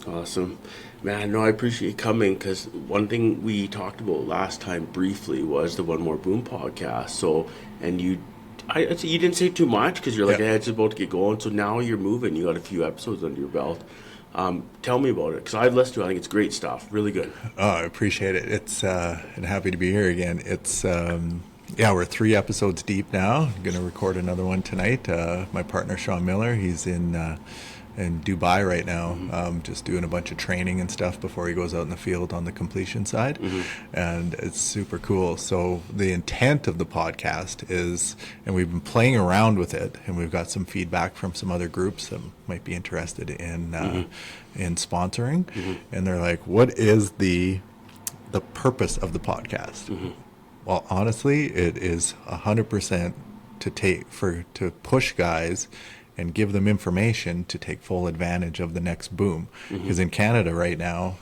Awesome. Man, no, I appreciate you coming because one thing we talked about last time briefly was the One More Boom podcast. So, and I'd say you didn't say too much because you're like, Yeah. hey, it's about to get going. So now you're moving. You got a few episodes under your belt. Tell me about it because I've listened to it. I think it's great stuff. Really good. Oh, I appreciate it. It's and happy to be here again. It's yeah, we're 3 episodes deep now. I'm gonna record another one tonight. My partner Sean Miller, he's in Dubai right now, just doing a bunch of training and stuff before he goes out in the field on the completion side, and it's super cool. So the intent of the podcast is, and we've been playing around with it, and we've got some feedback from some other groups that might be interested in sponsoring, and they're like, "What is the purpose of the podcast?" Well, honestly, it is 100% to push guys and give them information to take full advantage of the next boom. Because in Canada right now,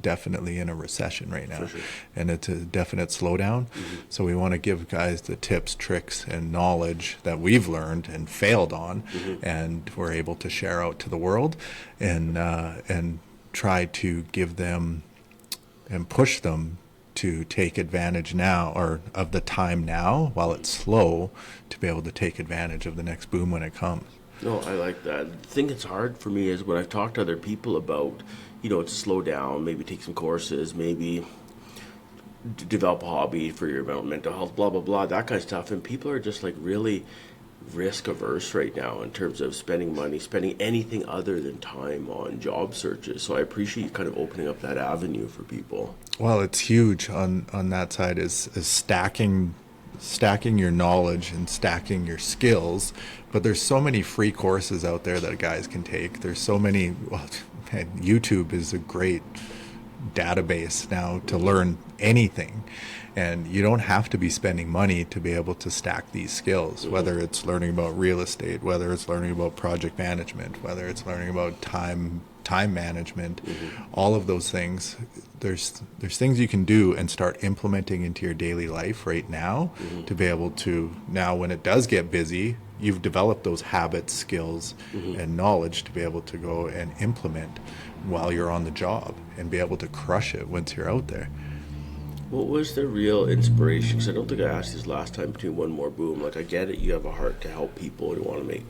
definitely in a recession right now, sure. and it's a definite slowdown. So we want to give guys the tips, tricks, and knowledge that we've learned and failed on, and we're able to share out to the world, and try to give them and push them to take advantage now, or of the time now while it's slow, to be able to take advantage of the next boom when it comes. No, I like that. The thing that's hard for me is when I've talked to other people about, to slow down, maybe take some courses, maybe develop a hobby for your mental health, blah, blah, blah, that kind of stuff. And people are just like really risk averse right now in terms of spending money, spending anything other than time on job searches. So I appreciate you kind of opening up that avenue for people. Well, it's huge on that side is stacking your knowledge and stacking your skills. But there's so many free courses out there that guys can take. There's so many, well, man, YouTube is a great database now to learn anything, and you don't have to be spending money to be able to stack these skills, whether it's learning about real estate, whether it's learning about project management, whether it's learning about time management, all of those things. There's things you can do and start implementing into your daily life right now, to be able to, now when it does get busy, you've developed those habits, skills, and knowledge to be able to go and implement while you're on the job and be able to crush it once you're out there. What was the real inspiration? Because I don't think I asked this last time between One More Boom. Like, I get it, you have a heart to help people and you want to make.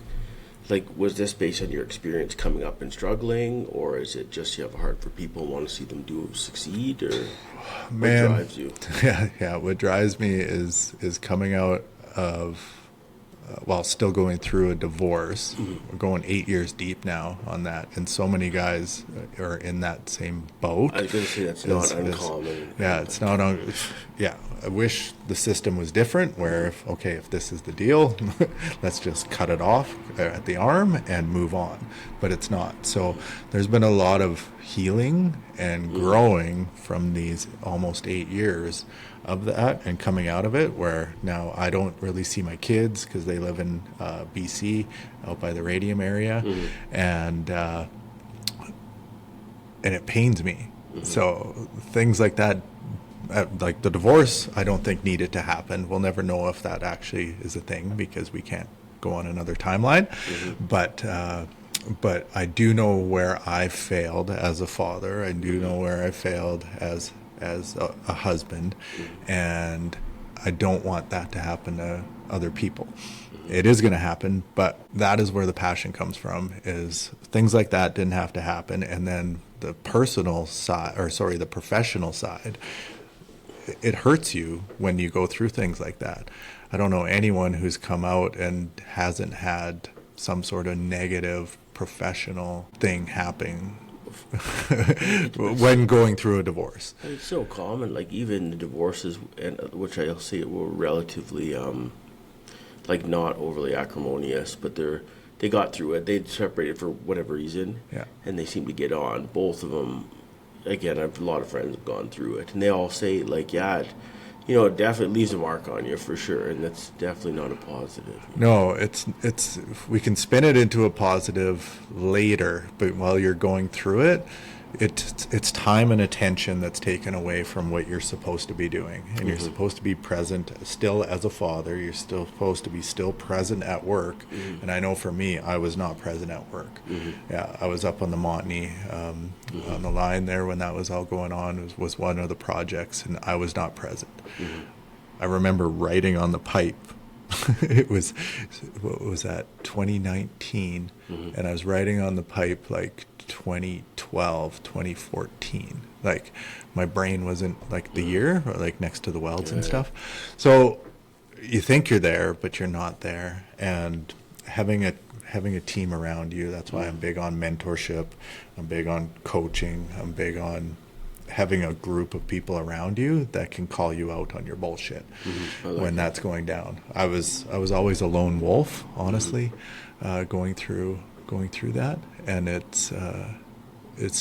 Like, was this based on your experience coming up and struggling, or is it just you have a heart for people and want to see them succeed, or what drives you? Yeah. What drives me is coming out of, while still going through a divorce. We're going 8 years deep now on that, and so many guys are in that same boat. I was going to say that's not uncommon. Yeah, it's not on. Yeah, I wish the system was different, where if this is the deal, let's just cut it off at the arm and move on. But it's not. So there's been a lot of healing and growing from these almost 8 years of that, and coming out of it, where now I don't really see my kids because they live in BC, out by the Radium area, and it pains me. So things like that, like the divorce, I don't think needed to happen. We'll never know if that actually is a thing because we can't go on another timeline. But I do know where I failed as a father. I do know where I failed as a husband, and I don't want that to happen to other people. It is going to happen, but that is where the passion comes from, is things like that didn't have to happen. And then the professional side, it hurts you when you go through things like that. I don't know anyone who's come out and hasn't had some sort of negative professional thing happening when going through a divorce. It's so common. Like, even the divorces, and which I'll say were relatively, like, not overly acrimonious, but they got through it. They separated for whatever reason, and they seem to get on. Both of them, again, I have a lot of friends have gone through it, and they all say, like, it definitely leaves a mark on you for sure, and that's definitely not a positive. No, it's we can spin it into a positive later, but while you're going through it, it's time and attention that's taken away from what you're supposed to be doing, and you're supposed to be present still as a father. You're still supposed to be still present at work, and I know for me, I was not present at work. Yeah, I was up on the Montney, on the line there when that was all going on. It was one of the projects, and I was not present. I remember writing on the pipe. It was, what was that, 2019, and I was writing on the pipe like 2012, 2014. Like, my brain wasn't like the year, or like next to the welds and stuff. So you think you're there, but you're not there. And having a team around you, that's why I'm big on mentorship. I'm big on coaching. I'm big on having a group of people around you that can call you out on your bullshit when that's going down. I was always a lone wolf, honestly, going through that, and it's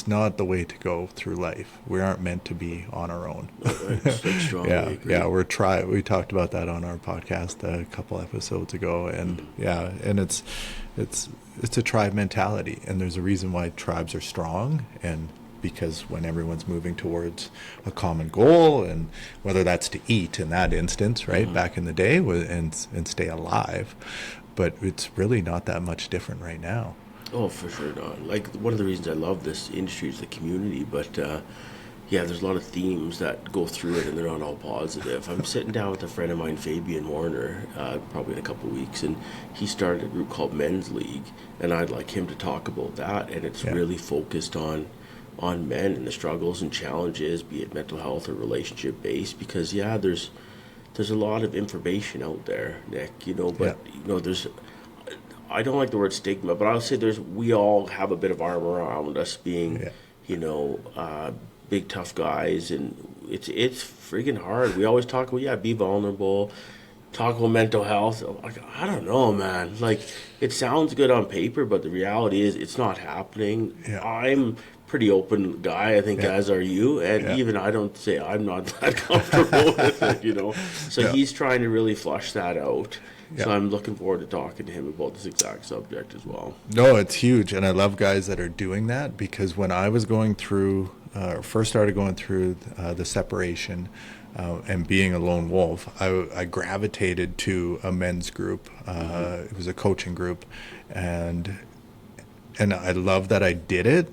not the way to go through life. We aren't meant to be on our own. Yeah, we talked about that on our podcast a couple episodes ago, and and it's a tribe mentality, and there's a reason why tribes are strong, and because when everyone's moving towards a common goal, and whether that's to eat in that instance, right, back in the day, and stay alive, but it's really not that much different right now. Oh, for sure not. Like, one of the reasons I love this industry is the community, but there's a lot of themes that go through it, and they're not all positive. I'm sitting down with a friend of mine, Fabian Warner, probably in a couple of weeks, and he started a group called Men's League, and I'd like him to talk about that, and it's really focused on men and the struggles and challenges, be it mental health or relationship based, because there's a lot of information out there, Nick, but there's, I don't like the word stigma, but I'll say we all have a bit of armor around us being big tough guys, and it's freaking hard. We always talk about be vulnerable, talk about mental health. Like, I don't know, man. Like, it sounds good on paper, but the reality is it's not happening. I'm pretty open guy, I think, as are you, and even I don't say I'm not that comfortable with it, So he's trying to really flush that out. So I'm looking forward to talking to him about this exact subject as well. No, it's huge, and I love guys that are doing that, because when I was going through, first started going through the separation and being a lone wolf, I gravitated to a men's group. It was a coaching group, and I love that I did it.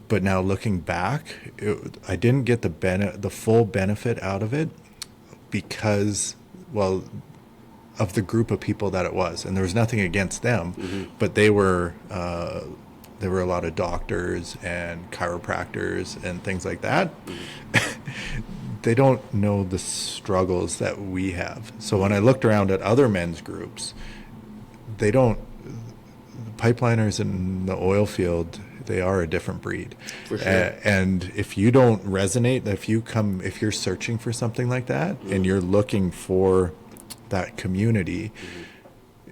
But now looking back, I didn't get the full benefit out of it because, of the group of people that it was, and there was nothing against them, but there were a lot of doctors and chiropractors and things like that. They don't know the struggles that we have. So when I looked around at other men's groups, pipeliners in the oil field, they are a different breed. For sure. And if you don't resonate, if you're searching for something like that, and you're looking for that community,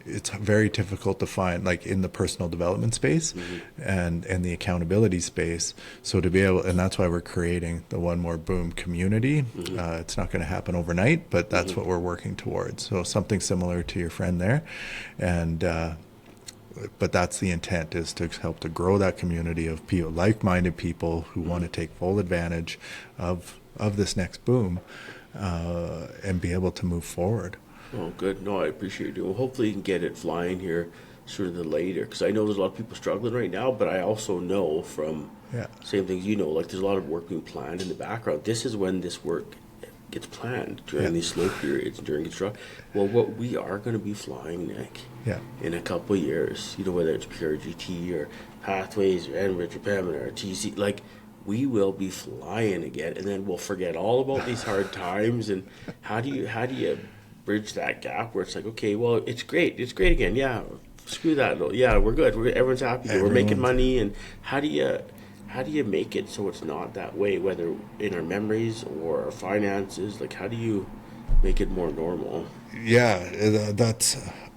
it's very difficult to find, like, in the personal development space and the accountability space. So to be able, and that's why we're creating the One More Boom community. It's not going to happen overnight, but that's what we're working towards. So something similar to your friend there, and but that's the intent, is to help to grow that community of people, like-minded people who want to take full advantage of this next boom, and be able to move forward. Oh, good. No, I appreciate it. Well, hopefully you can get it flying here sooner than later, because I know there's a lot of people struggling right now, but I also know from same things like there's a lot of work being planned in the background. This is when this work gets planned, during these slow periods, during construction. Well, what we are going to be flying, Nick, in a couple of years, whether it's pure GT or Pathways or Enrich or Pembina or TC, like, we will be flying again, and then we'll forget all about these hard times. And how do you bridge that gap where it's like, okay, well, it's great again, screw that, we're good, everyone's happy, we're making money, and how do you make it so it's not that way, whether in our memories or our finances? Like, how do you make it more normal? I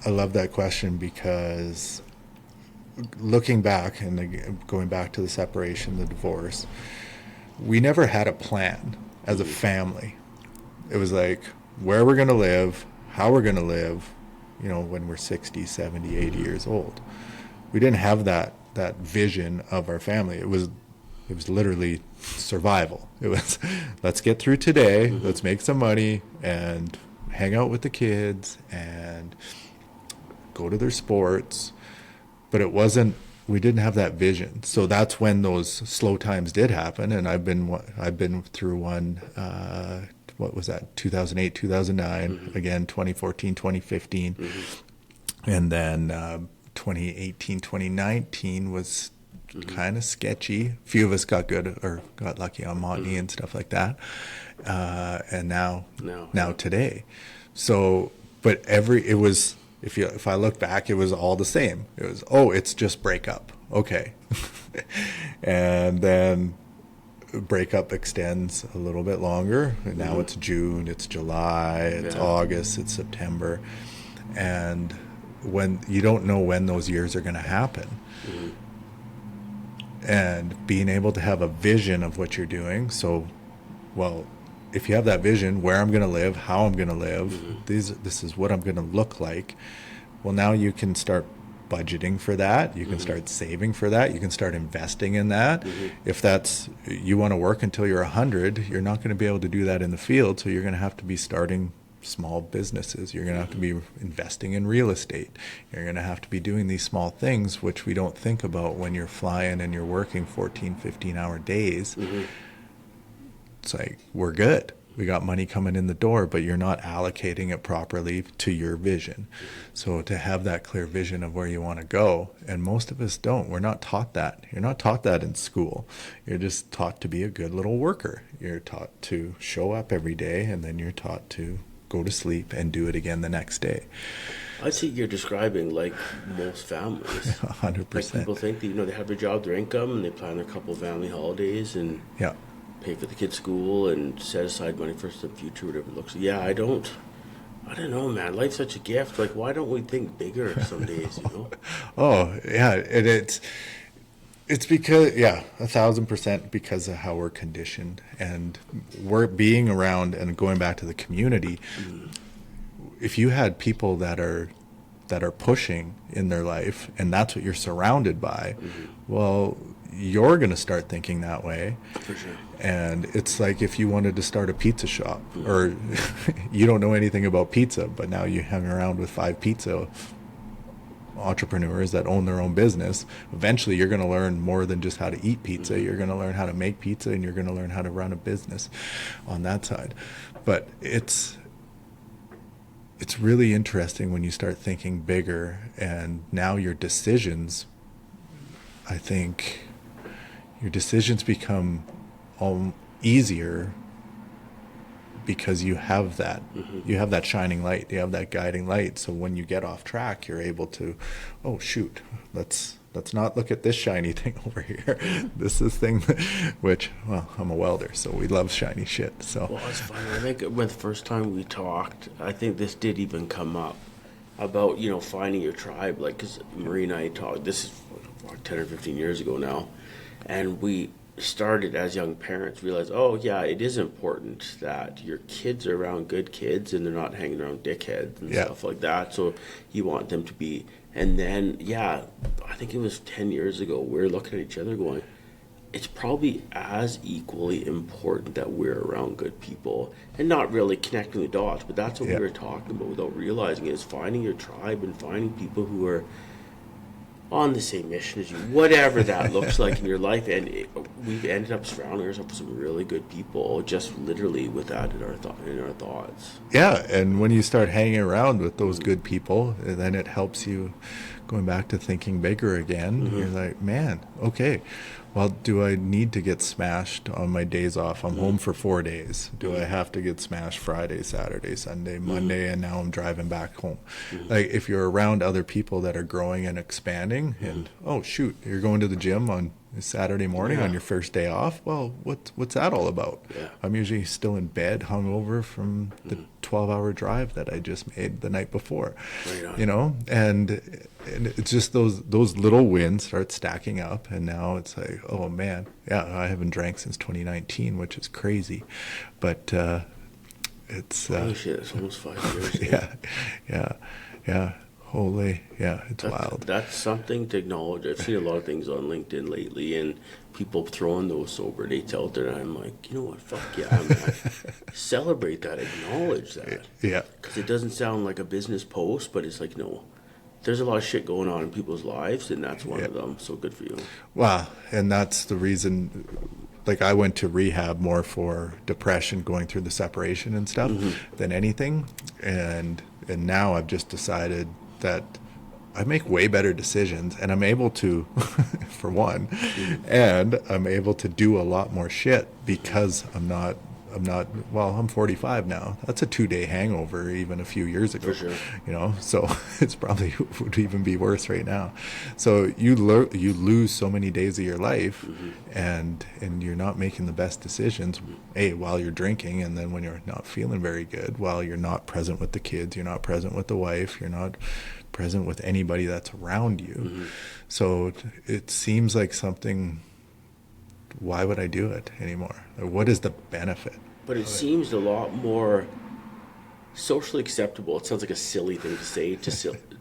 love that question, because looking back and going back to the separation, the divorce, we never had a plan as a family. It was like, where we're going to live, how we're going to live, when we're 60, 70, 80 years old. We didn't have that vision of our family. It was It was literally survival. It was, let's get through today, let's make some money and hang out with the kids and go to their sports. But it wasn't, we didn't have that vision. So that's when those slow times did happen. And I've been through one, what was that, 2008, 2009, again, 2014, 2015. And then 2018, 2019 was kind of sketchy. A few of us got good or got lucky on Montney and stuff like that. And now today. So, but it was, if I look back, it was all the same. It was, it's just breakup. Okay. And then breakup extends a little bit longer. And now it's June, it's July, it's August, it's September. And when you don't know when those years are going to happen. And being able to have a vision of what you're doing. So, well, if you have that vision, where I'm going to live, how I'm going to live, this is what I'm going to look like. Well, now you can start budgeting for that. You can start saving for that. You can start investing in that. If that's, you want to work until you're 100, you're not going to be able to do that in the field. So you're going to have to be starting small businesses. You're going to have to be investing in real estate. You're going to have to be doing these small things, which we don't think about when you're flying and you're working 14, 15-hour days. It's like, we're good. We got money coming in the door, but you're not allocating it properly to your vision. So to have that clear vision of where you want to go, and most of us don't. We're not taught that. You're not taught that in school. You're just taught to be a good little worker. You're taught to show up every day, and then you're taught to go to sleep and do it again the next day. I see you're describing like most families. 100%. Like people think that, they have their job, their income, and they plan their couple family holidays and pay for the kids' school and set aside money for the future, whatever it looks like. Yeah, I don't know, man. Life's such a gift. Like, why don't we think bigger some days, Oh, yeah. It's because, 1,000% because of how we're conditioned, and we're being around and going back to the community. If you had people that are pushing in their life, and that's what you're surrounded by, well, you're going to start thinking that way. For sure. And it's like if you wanted to start a pizza shop, or you don't know anything about pizza, but now you hang around with 5 pizza entrepreneurs that own their own business. Eventually you're going to learn more than just how to eat pizza. You're going to learn how to make pizza, and you're going to learn how to run a business on that side. But it's really interesting when you start thinking bigger, and now your decisions, I think your decisions become easier because you have that. You have that shining light, you have that guiding light. So when you get off track, you're able to, oh shoot, let's not look at this shiny thing over here. This is thing which, well, I'm a welder, so we love shiny shit. So well, it's funny. I think when the first time we talked, I think this did even come up about finding your tribe. Like, because Marie and I talked, this is 10 or 15 years ago now, and we started as young parents realize, it is important that your kids are around good kids and they're not hanging around dickheads and stuff like that. So you want them to be, and then I think it was 10 years ago, we were looking at each other going, it's probably as equally important that we're around good people, and not really connecting the dots, but that's what we were talking about without realizing it, is finding your tribe and finding people who are on the same mission as you, whatever that looks like in your life. And we've ended up surrounding ourselves with some really good people, just literally with that in our thoughts. Yeah, and when you start hanging around with those good people, then it helps you going back to thinking bigger again. You're like, man, okay, well, do I need to get smashed on my days off? I'm home for 4 days. Do I have to get smashed Friday, Saturday, Sunday, Monday, and now I'm driving back home? Like, if you're around other people that are growing and expanding, and oh shoot, you're going to the gym on Saturday morning on your first day off, well, what's that all about? I'm usually still in bed, hungover from the 12-hour drive that I just made the night before. And it's just those little wins start stacking up, and now it's like, oh man, I haven't drank since 2019, which is crazy, but it's holy shit, it's almost 5 years. Holy, yeah, it's wild. That's something to acknowledge. I've seen a lot of things on LinkedIn lately, and people throwing those sober dates out there, and I'm like, you know what, fuck yeah, man. Celebrate that, acknowledge that. Yeah. Because it doesn't sound like a business post, but it's like, no, there's a lot of shit going on in people's lives, and that's one of them, so good for you. Wow, and that's the reason, like I went to rehab more for depression, going through the separation and stuff, than anything, and now I've just decided that I make way better decisions, and I'm able to, for one, and I'm able to do a lot more shit because I'm not, well, I'm 45 now. That's a 2-day hangover even a few years ago. For sure. You know, so it's probably would even be worse right now. So you lose so many days of your life, and you're not making the best decisions, while you're drinking, and then when you're not feeling very good, while you're not present with the kids, you're not present with the wife, you're not present with anybody that's around you. So it seems like something, why would I do it anymore? What is the benefit? But it seems a lot more socially acceptable. It sounds like a silly thing to say,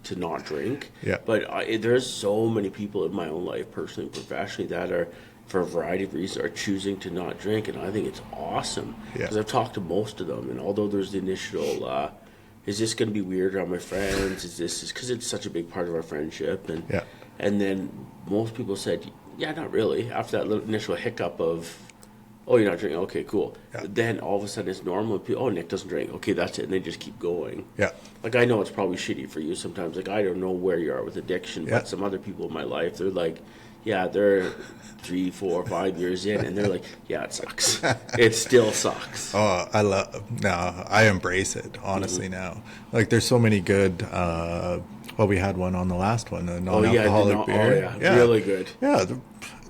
to not drink. Yeah. But there's so many people in my own life, personally and professionally, that are, for a variety of reasons, are choosing to not drink, and I think it's awesome. Yeah. Because I've talked to most of them, and although there's the initial, is this going to be weird around my friends? Is because it's such a big part of our friendship, and then most people said, yeah, not really. After that little initial hiccup of, oh, you're not drinking, okay, cool. Yeah. Then all of a sudden it's normal. People, oh, Nick doesn't drink. Okay, that's it. And they just keep going. Yeah. Like, I know it's probably shitty for you sometimes. Like, I don't know where you are with addiction, but some other people in my life, they're like, yeah, they're 3, 4, 5 years in, and they're like, yeah, it sucks. It still sucks. Oh, I embrace it, honestly, now. Like, there's so many good, we had one on the last one, a non-alcoholic beer. Oh, yeah, really good. Yeah,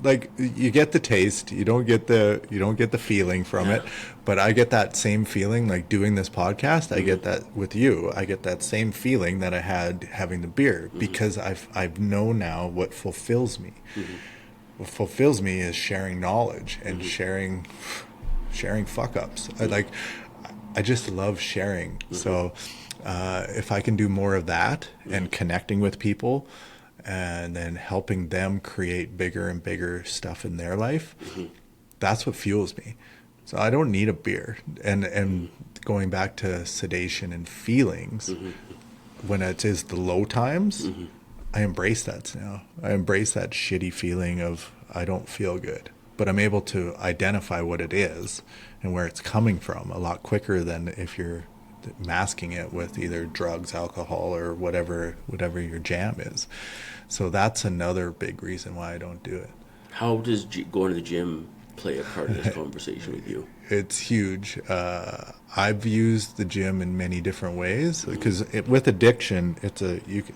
like, you get the taste, you don't get the feeling from it, but I get that same feeling, like doing this podcast, I get that with you, I get that same feeling that I had having the beer, because I've known now what fulfills me. What fulfills me is sharing knowledge and sharing fuck ups. I just love sharing. So if I can do more of that and connecting with people, and then helping them create bigger and bigger stuff in their life, that's what fuels me. So I don't need a beer. And going back to sedation and feelings, when it is the low times, I embrace that now. I embrace that shitty feeling of I don't feel good. But I'm able to identify what it is and where it's coming from a lot quicker than if you're masking it with either drugs, alcohol, or whatever your jam is. So that's another big reason why I don't do it. How does going to the gym play a part in this conversation with you? It's huge. I've used the gym in many different ways, because with addiction,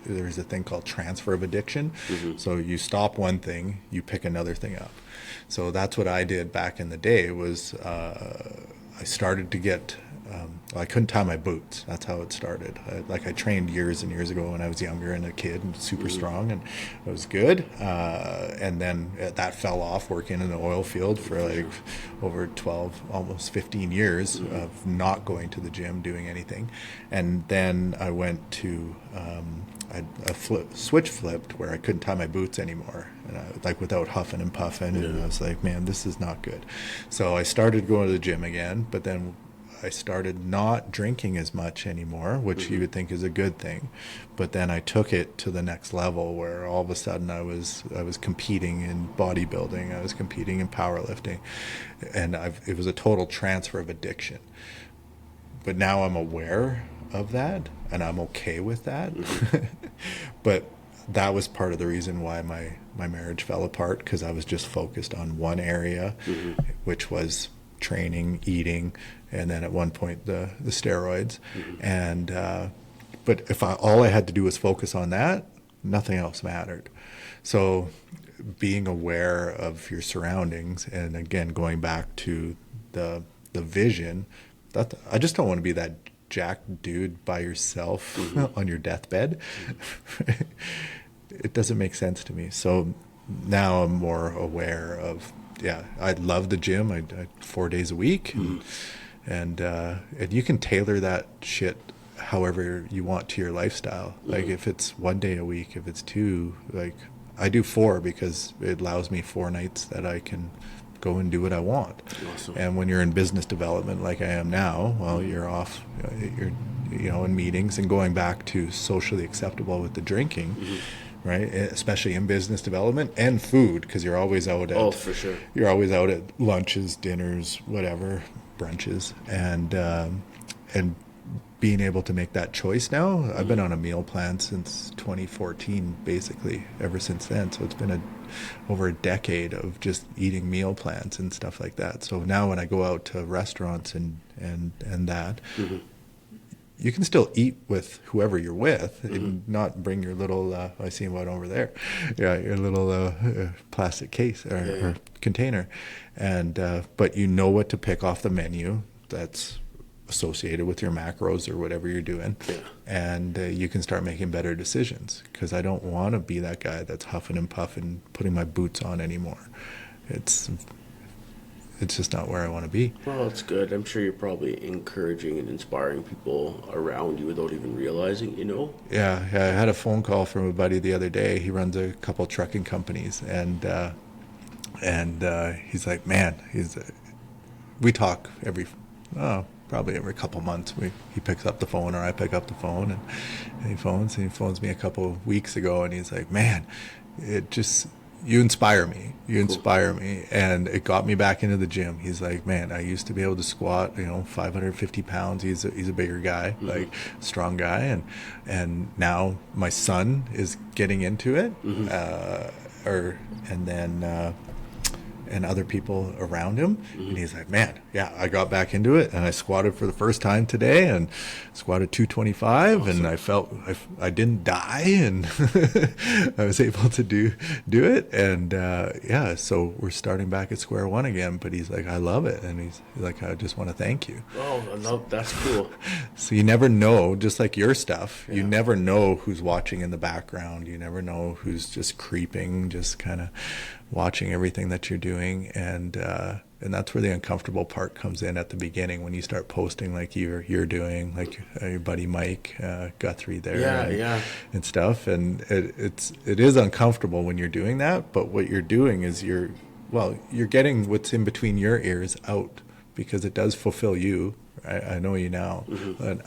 there's a thing called transfer of addiction. So you stop one thing, you pick another thing up. So that's what I did back in the day. Was I started to get I couldn't tie my boots. That's how it started. I trained years and years ago when I was younger and a kid and super strong, and it was good. And then that fell off working in the oil field for like over 12, almost 15 years of not going to the gym, doing anything. And then I went to switch flipped where I couldn't tie my boots anymore, and without huffing and puffing. And I was like, man, this is not good. So I started going to the gym again, but then I started not drinking as much anymore, which you would think is a good thing. But then I took it to the next level where all of a sudden I was competing in bodybuilding, I was competing in powerlifting, and it was a total transfer of addiction. But now I'm aware of that, and I'm okay with that. But that was part of the reason why my marriage fell apart, because I was just focused on one area, which was training, eating, and then at one point the steroids. And but if all I had to do was focus on that, nothing else mattered. So being aware of your surroundings, and again going back to the vision, that I just don't want to be that jacked dude by yourself on your deathbed. It doesn't make sense to me. So now I'm more aware of, I love the gym. I 4 days a week, and you can tailor that shit however you want to your lifestyle. Like if it's 1 day a week, if it's 2, like I do 4 because it allows me 4 nights that I can go and do what I want. Awesome. And when you're in business development like I am now, well, you're off, you're in meetings and going back to socially acceptable with the drinking, right? Especially in business development and food, because you're always out at, for sure. You're always out at lunches, dinners, whatever, brunches, and being able to make that choice now. I've been on a meal plan since 2014, basically, ever since then. So it's been over a decade of just eating meal plans and stuff like that. So now when I go out to restaurants and that, you can still eat with whoever you're with and not bring your little, I see one over there, your little plastic case or container. And but you know what to pick off the menu that's associated with your macros or whatever you're doing, and you can start making better decisions, because I don't want to be that guy that's huffing and puffing, putting my boots on anymore. It's just not where I want to be. Well, it's good. I'm sure you're probably encouraging and inspiring people around you without even realizing, Yeah, I had a phone call from a buddy the other day. He runs a couple trucking companies, and he's like, man, we talk probably every couple months. He picks up the phone, or I pick up the phone, and he phones me a couple of weeks ago, and he's like, man, you inspire me. You inspire me. And it got me back into the gym. He's like, man, I used to be able to squat, 550 pounds. He's a bigger guy, like strong guy. And now my son is getting into it. And other people around him. And he's like, man, yeah, I got back into it, and I squatted for the first time today, and squatted 225. Awesome. And I felt I didn't die, and I was able to do it. And so we're starting back at square one again. But he's like, I love it. And he's like, I just want to thank you. Oh, that's cool. So you never know, just like your stuff, you never know who's watching in the background. You never know who's just creeping, just kind of watching everything that you're doing, and that's where the uncomfortable part comes in at the beginning, when you start posting like you're doing, like your buddy Mike Guthrie there, and stuff, and it is uncomfortable when you're doing that. But what you're doing is you're getting what's in between your ears out, because it does fulfill you. I know you now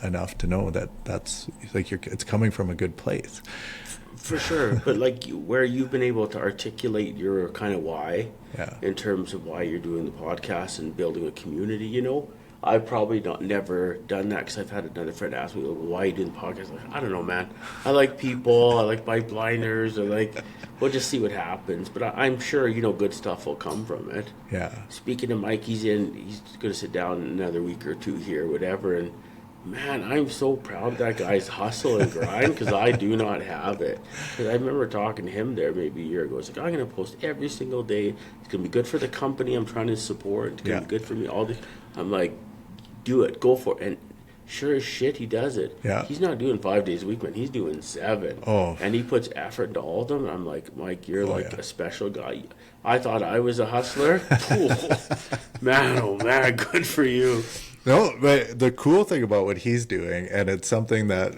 enough to know that's like it's coming from a good place. For sure, but where you've been able to articulate your kind of why, in terms of why you're doing the podcast and building a community, I've probably never done that, because I've had another friend ask me, why are you doing the podcast? Like, I don't know, man. I like people. I like bike blinders. We'll just see what happens. But I'm sure, good stuff will come from it. Yeah. Speaking of Mike, he's going to sit down another week or two here, whatever, and man, I'm so proud of that guy's hustle and grind, because I do not have it. Because I remember talking to him there maybe a year ago. It's like, I'm going to post every single day. It's going to be good for the company I'm trying to support. It's going to be good for me. I'm like, do it. Go for it. And sure as shit, he does it. Yeah. He's not doing 5 days a week, man. He's doing 7. Oh. And he puts effort into all of them. I'm like, Mike, you're a special guy. I thought I was a hustler. Man, oh man, good for you. No, but the cool thing about what he's doing, and it's something that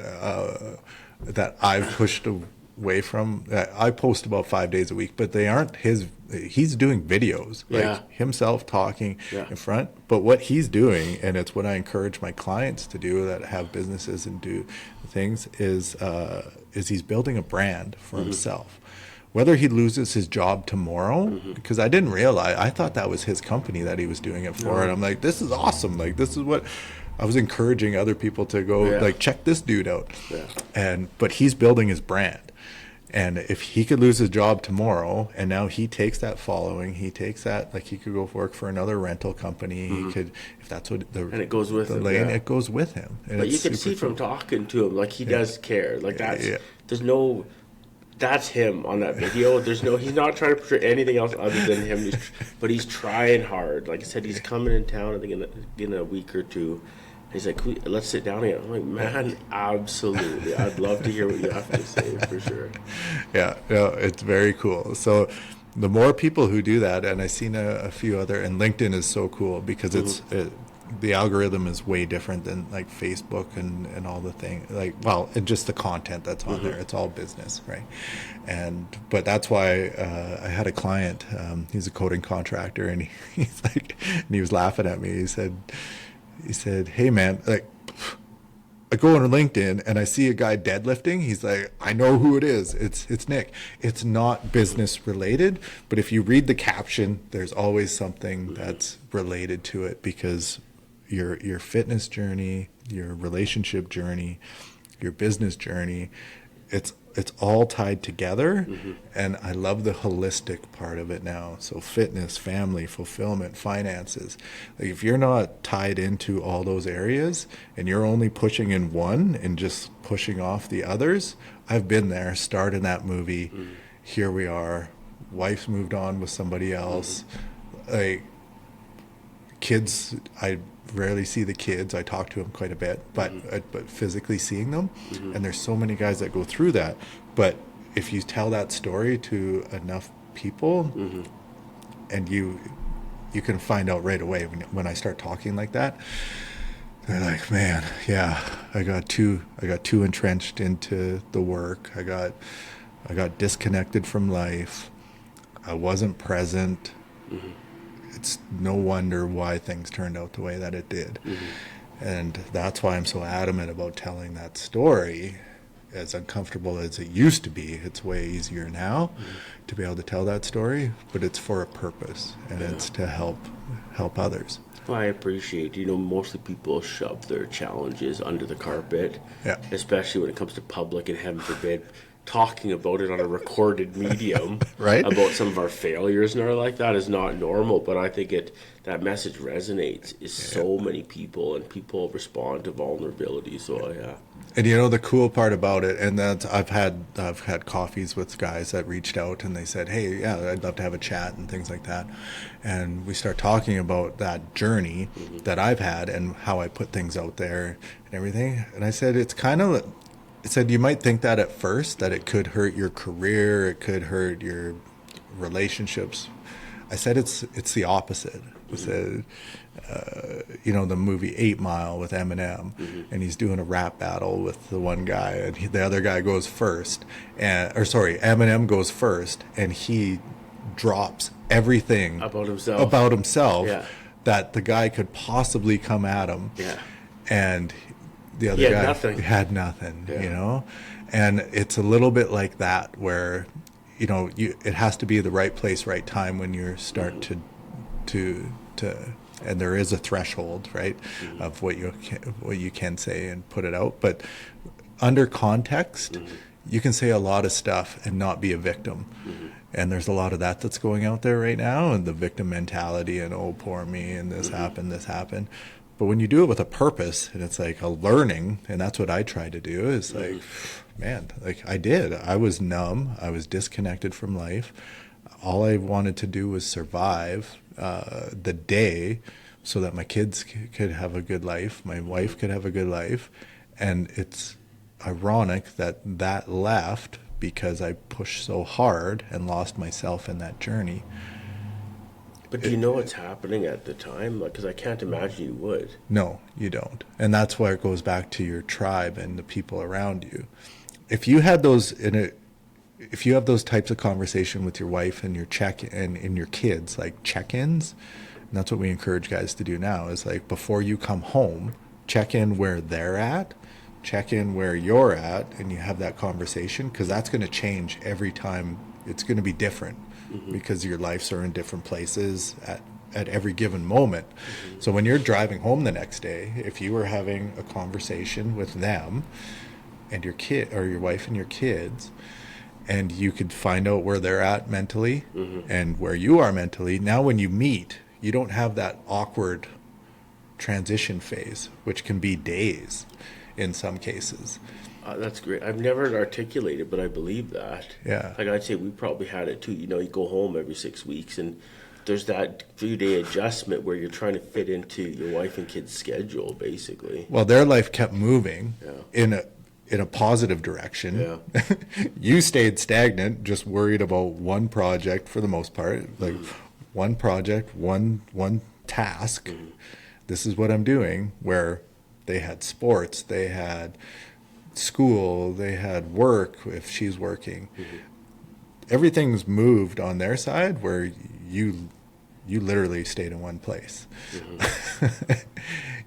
I've pushed away from. I post about 5 days a week, but they aren't his. He's doing videos, like himself talking in front. But what he's doing, and it's what I encourage my clients to do that have businesses and do things, is he's building a brand for himself. Whether he loses his job tomorrow, because I didn't realize, I thought that was his company that he was doing it for. And I'm like, this is awesome. Like, this is what I was encouraging other people to go, check this dude out. But he's building his brand. And if he could lose his job tomorrow, and now he takes that following, he takes that, like he could go work for another rental company. He could, if that's what and it goes with him. It goes with him. And but you can see from talking to him, like he does care. Like there's no. That's him on that video. He's not trying to portray anything else other than him. But he's trying hard. Like I said, he's coming in town, I think, in a week or two. He's like, let's sit down again. I'm like, man, absolutely. I'd love to hear what you have to say, for sure. Yeah, it's very cool. So the more people who do that, and I've seen a few other, and LinkedIn is so cool, because the algorithm is way different than like Facebook and all the thing, like, well, and just the content that's on there. It's all business, right? But that's why I had a client, he's a coating contractor, and he's like, and he was laughing at me. He said, hey man, like, I go on LinkedIn and I see a guy deadlifting. He's like, I know who it is. It's Nick. It's not business related, but if you read the caption, there's always something that's related to it, because your fitness journey, your relationship journey, your business journey, it's all tied together. And I love the holistic part of it now. So fitness, family, fulfillment, finances. Like, if you're not tied into all those areas and you're only pushing in one and just pushing off the others, I've been there, starred in that movie. Here we are. Wife's moved on with somebody else. Like, kids, I rarely see the kids. I talk to them quite a bit, but physically seeing them, and there's so many guys that go through that. But if you tell that story to enough people, and you can find out right away when I start talking like that, they're like, man, yeah, I got too entrenched into the work. I got disconnected from life. I wasn't present. It's no wonder why things turned out the way that it did. And that's why I'm so adamant about telling that story. As uncomfortable as it used to be, it's way easier now to be able to tell that story, but it's for a purpose, and it's to help others. Well, I appreciate, mostly people shove their challenges under the carpet, especially when it comes to public, and heaven forbid, talking about it on a recorded medium, right? About some of our failures and all like that is not normal, but I think that message resonates. So many people, and people respond to vulnerability. So yeah. And the cool part about it, and that I've had coffees with guys that reached out and they said, hey, yeah, I'd love to have a chat and things like that. And we start talking about that journey that I've had and how I put things out there and everything. And I said, you might think that at first, that it could hurt your career, it could hurt your relationships. I said it's the opposite. I said, the movie 8 Mile with Eminem, and he's doing a rap battle with the one guy, and the other guy goes first, Eminem goes first, and he drops everything about himself that the guy could possibly come at him. And the other guy had nothing, and it's a little bit like that, where it has to be the right place, right time when you start to and there is a threshold, right, of what you can say and put it out. But under context, you can say a lot of stuff and not be a victim. And there's a lot of that's going out there right now, and the victim mentality, and oh, poor me, and this happened. But when you do it with a purpose, and it's like a learning, and that's what I try to do, is like, man, like I was numb, I was disconnected from life. All I wanted to do was survive the day so that my kids could have a good life, my wife could have a good life. And it's ironic that left because I pushed so hard and lost myself in that journey. But do you know what's happening at the time? Because I can't imagine you would. No, you don't. And that's why it goes back to your tribe and the people around you. If you had those if you have those types of conversation with your wife and your and your kids, like check-ins, and that's what we encourage guys to do now, is like, before you come home, check in where they're at, check in where you're at, and you have that conversation, because that's going to change every time. It's going to be different because your lives are in different places at every given moment. So when you're driving home the next day, if you were having a conversation with them and your kid, or your wife and your kids, and you could find out where they're at mentally and where you are mentally, now when you meet, you don't have that awkward transition phase, which can be days in some cases. That's great. I've never articulated, but I believe that. Yeah. Like I'd say we probably had it too. You go home every 6 weeks, and there's that few-day adjustment where you're trying to fit into your wife and kids' schedule, basically. Well, their life kept moving in a positive direction. Yeah. You stayed stagnant, just worried about one project for the most part, like one project, one task. this is what I'm doing, where they had sports, they had school, they had work if she's working. Everything's moved on their side where you literally stayed in one place.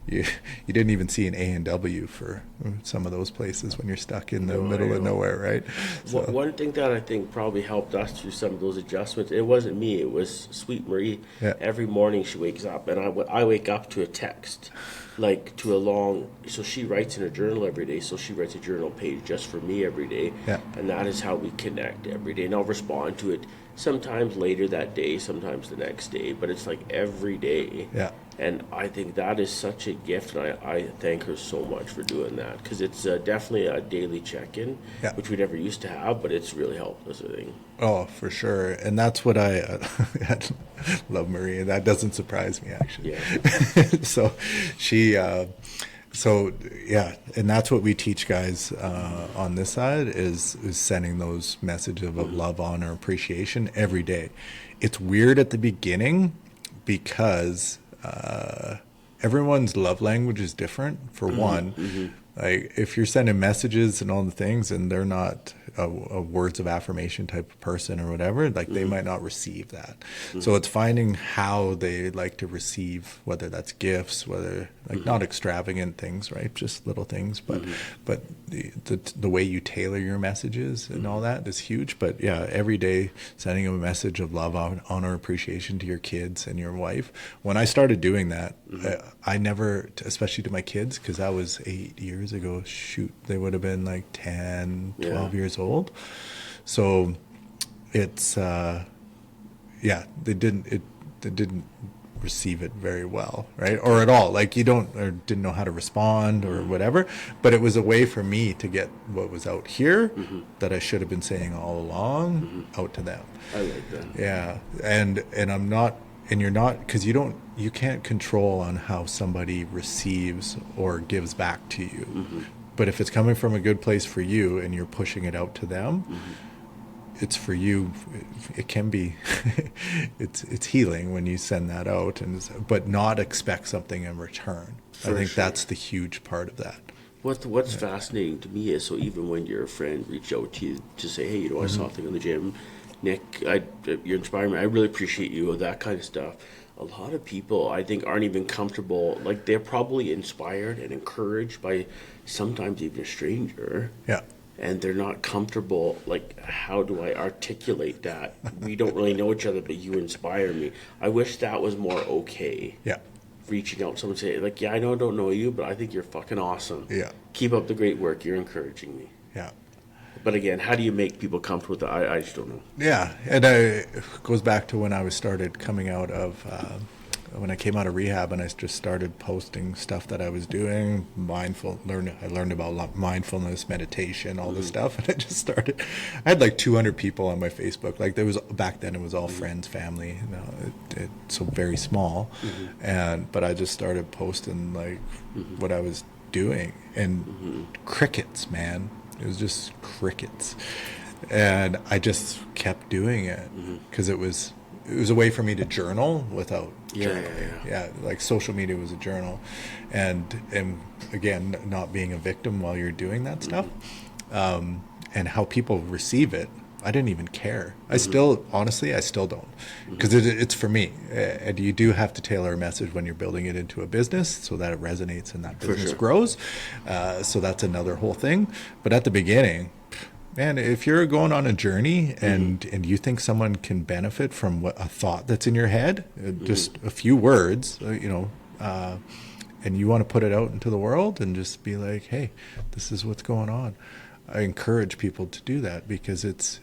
you didn't even see an A&W for some of those places when you're stuck in the middle of nowhere, right? So. One thing that I think probably helped us through some of those adjustments, it wasn't me, it was Sweet Marie. Yeah. Every morning she wakes up, and I wake up to a text, like to a long, so she writes in a journal every day, so she writes a journal page just for me every day, Yeah. and that is how we connect every day, and I'll respond to it sometimes later that day, sometimes the next day, but it's like every day. Yeah. And I think that is such a gift, and I thank her so much for doing that, because it's definitely a daily check-in, Yeah. which we never used to have, but it's really helped us, I think. Oh, for sure. And that's what I love Marie. That doesn't surprise me, actually. Yeah. So she, so yeah, and that's what we teach guys on this side is sending those messages of love, honor, appreciation every day. It's weird at the beginning because everyone's love language is different. For one, like if you're sending messages and all the things, and they're not a words of affirmation type of person or whatever, like they might not receive that. So it's finding how they like to receive, whether that's gifts, whether like not extravagant things, right? Just little things, but the way you tailor your messages and all that is huge. But yeah, every day sending a message of love, honor, appreciation to your kids and your wife. When I started doing that, I never, especially to my kids, because that was 8 years ago. Shoot, they would have been like 10, 12 years old. So it's they didn't receive it very well, right? Or at all. Like didn't know how to respond or whatever. But it was a way for me to get what was out here that I should have been saying all along out to them. I like that. Yeah. And I'm not, and you're not, because you can't control on how somebody receives or gives back to you. But if it's coming from a good place for you and you're pushing it out to them, it's for you. It can be, it's healing when you send that out, but not expect something in return. I think that's the huge part of that. What's fascinating to me is, so even when your friend reached out to you to say, hey, I saw a thing in the gym, Nick, you're inspiring me, I really appreciate you, that kind of stuff. A lot of people, I think, aren't even comfortable. Like, they're probably inspired and encouraged by sometimes even a stranger. Yeah. And they're not comfortable, like, how do I articulate that? We don't really know each other, but you inspire me. I wish that was more okay. Yeah. Reaching out to someone and say, like, yeah, I don't know you, but I think you're fucking awesome. Yeah. Keep up the great work. You're encouraging me. Yeah. But again, how do you make people comfortable with that? I just don't know. Yeah, and it goes back to when I started coming out of, when I came out of rehab and I just started posting stuff that I was doing, I learned about mindfulness, meditation, all this stuff, and I just started, I had like 200 people on my Facebook. Like back then it was all friends, family, so very small, but I just started posting like what I was doing, and crickets, man. It was just crickets, and I just kept doing it because it was a way for me to journal without journaling. Yeah, like social media was a journal, and again, not being a victim while you're doing that stuff, and how people receive it. I didn't even care. I still don't, because it's for me. And you do have to tailor a message when you're building it into a business so that it resonates and that business grows. So that's another whole thing. But at the beginning, man, if you're going on a journey and you think someone can benefit from a thought that's in your head, just a few words, and you want to put it out into the world and just be like, hey, this is what's going on. I encourage people to do that because it's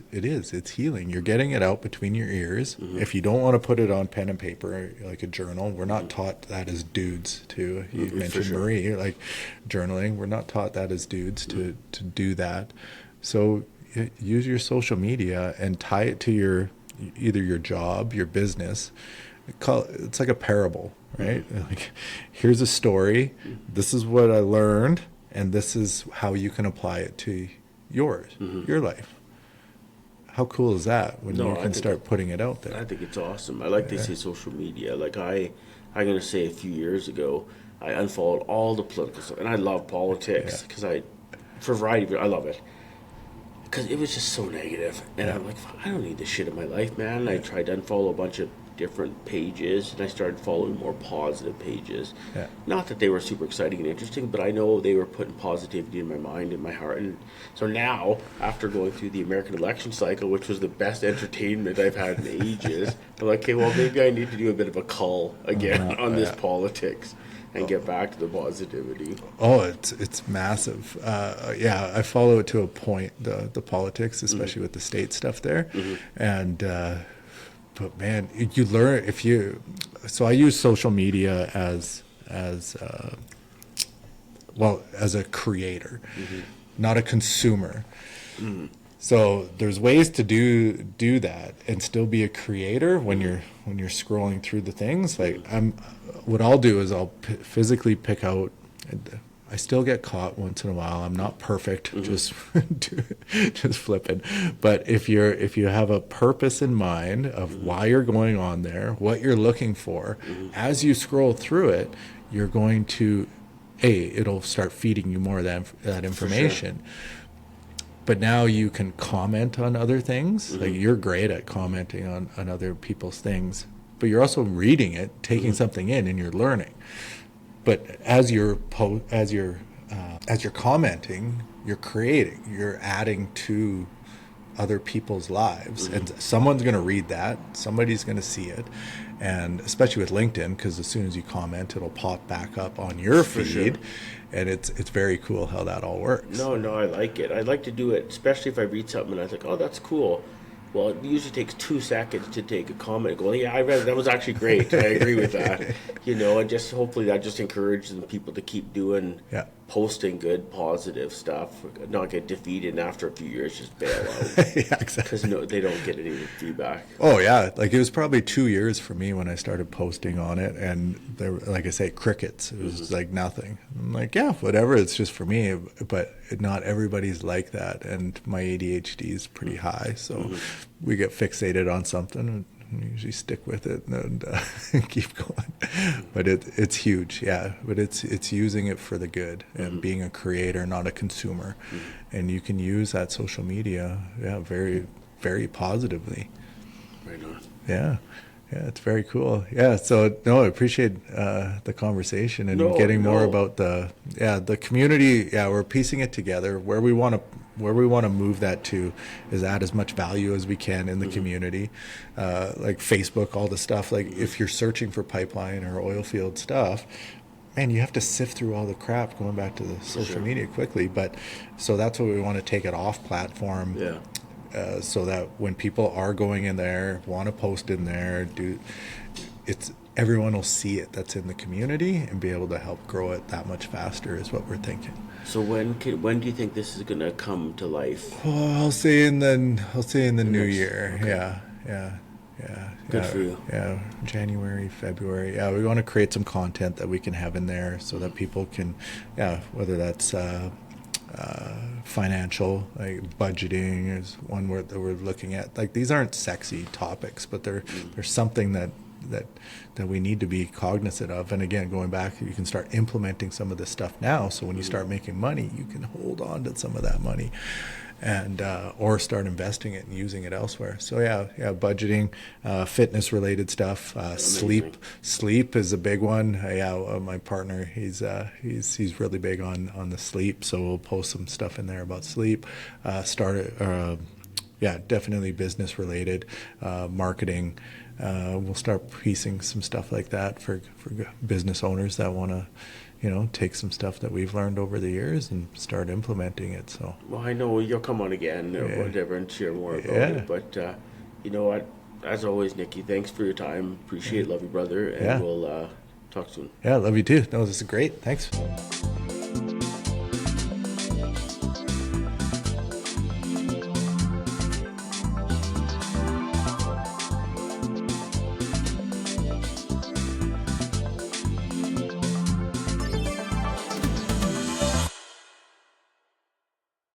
healing. You're getting it out between your ears. If you don't want to put it on pen and paper, like a journal, we're not taught that as dudes to, you mentioned Marie, like journaling, we're not taught that as dudes to do that. So use your social media and tie it to either your job, your business. It's like a parable, right? Like, here's a story. This is what I learned. And this is how you can apply it to your life. how cool is that when No, you I can think start putting it out I there? think it's awesome. I like they say social media. Like I'm gonna say a few years ago, I unfollowed all the political stuff, and I love Yeah, politics because for a variety of, I love it because it was just so negative, and yeah, I'm like, I don't need this shit in my life, man. And I yeah, tried to unfollow a bunch of different pages, and I started following more positive pages. yeah. Not that they were super exciting and interesting, but I know they were putting positivity in my mind and my heart. And so now, after going through the American election cycle, which was the best entertainment I've had in ages, I'm like, okay, well, maybe I need to do a bit of a cull again on this Yeah. politics and get back to the positivity. Oh, it's massive. Yeah, I follow it to a point, the politics, especially with the state stuff there, and but man, you learn if you. So I use social media as well as a creator, not a consumer. So there's ways to do that and still be a creator when you're scrolling through the things. Like what I'll do is I'll physically pick out. I still get caught once in a while. I'm not perfect, just just flipping. But if you have a purpose in mind of why you're going on there, what you're looking for, as you scroll through it, you're going to, it'll start feeding you more of that information. But now you can comment on other things. Like you're great at commenting on other people's things, but you're also reading it, taking something in, and you're learning. But as you're commenting, you're creating, you're adding to other people's lives, and someone's going to read that, somebody's going to see it, and especially with LinkedIn, because as soon as you comment, it'll pop back up on your feed. Sure. And it's very cool how that all works. No, I like it. I like to do it, especially if I read something and I think, oh, that's cool. Well, it usually takes 2 seconds to take a comment and go, yeah, I read it. That was actually great. I agree with that. And just hopefully that just encourages people to keep doing, Yeah. posting good, positive stuff, not get defeated and after a few years just bail out. Yeah, exactly. Because they don't get any feedback. Oh yeah, like it was probably 2 years for me when I started posting on it, and there, like I say, crickets. It was like nothing. I'm like, yeah, whatever. It's just for me, but not everybody's like that, and my ADHD is pretty high, so we get fixated on something and we usually stick with it and keep going. But it's huge, yeah. But it's using it for the good and being a creator, not a consumer, and you can use that social media, yeah, very, very positively. Right on. Yeah. Yeah, it's very cool. Yeah, so no, I appreciate the conversation and getting more about the community. Yeah, we're piecing it together. Where we want to move that to is add as much value as we can in the community, like Facebook, all the stuff. Like if you're searching for pipeline or oil field stuff, man, you have to sift through all the crap going back to the social media quickly. But so that's what we want to take it off platform. Yeah. So that when people are going in there, want to post in there, everyone will see it that's in the community and be able to help grow it that much faster is what we're thinking. So when do you think this is going to come to life? Well, I'll say in the new year. Okay. Yeah. Good for you. Yeah, January, February. Yeah, we want to create some content that we can have in there so that people can, whether that's financial, like budgeting is one word that we're looking at. Like these aren't sexy topics, but they're something that we need to be cognizant of. And again, going back, you can start implementing some of this stuff now. So when you start making money, you can hold on to some of that money, and or start investing it and using it elsewhere. So yeah, budgeting, fitness related stuff, sleep is a big one. My partner, he's really big on the sleep, so we'll post some stuff in there about sleep. Definitely business related, marketing. We'll start piecing some stuff like that for business owners that want to, take some stuff that we've learned over the years and start implementing it. So. Well, I know you'll come on again or whatever and share more about it. But you know what? As always, Nikki, thanks for your time. Appreciate it. Love you, brother. And we'll talk soon. Yeah, love you too. No, this is great. Thanks.